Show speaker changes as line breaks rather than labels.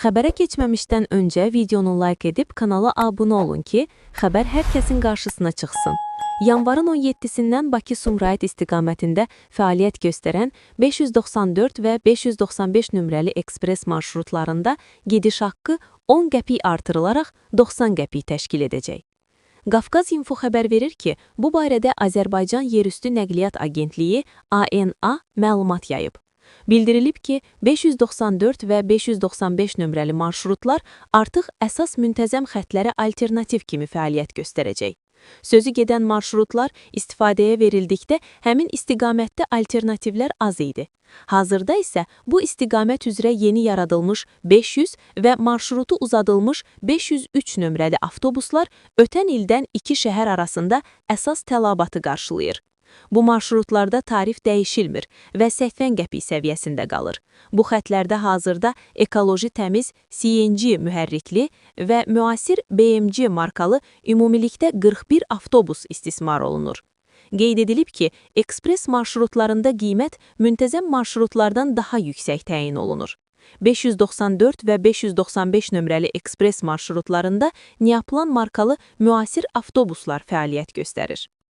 Xəbərə keçməmişdən öncə videonu like edib kanala abunə olun ki, xəbər hər kəsin qarşısına çıxsın. Yanvarın 17-sindən Bakı-Sumqayıt istiqamətində fəaliyyət göstərən 594 və 595 nömrəli ekspres marşrutlarında gediş haqqı 10 qəpik artırılaraq 90 qəpik təşkil edəcək. Qafqaz İnfo xəbər verir ki, bu barədə Azərbaycan Yerüstü Nəqliyyat Agentliyi ANA məlumat yayıb. Bildirilib ki, 594 və 595 nömrəli marşrutlar artıq əsas müntəzəm xətlərə alternativ kimi fəaliyyət göstərəcək. Sözü gedən marşrutlar istifadəyə verildikdə həmin istiqamətdə alternativlər az idi. Hazırda isə bu istiqamət üzrə yeni yaradılmış 500 və marşrutu uzadılmış 503 nömrəli avtobuslar ötən ildən iki şəhər arasında əsas tələbatı qarşılayır. Bu marşrutlarda tarif dəyişilmir və 80 qəpik səviyyəsində qalır. Bu xətlərdə hazırda ekoloji təmiz CNG mühərrikli və müasir BMC markalı ümumilikdə 41 avtobus istismar olunur. Qeyd edilib ki, ekspres marşrutlarında qiymət müntəzəm marşrutlardan daha yüksək təyin olunur. 594 və 595 nömrəli ekspres marşrutlarında Neaplan markalı müasir avtobuslar fəaliyyət göstərir.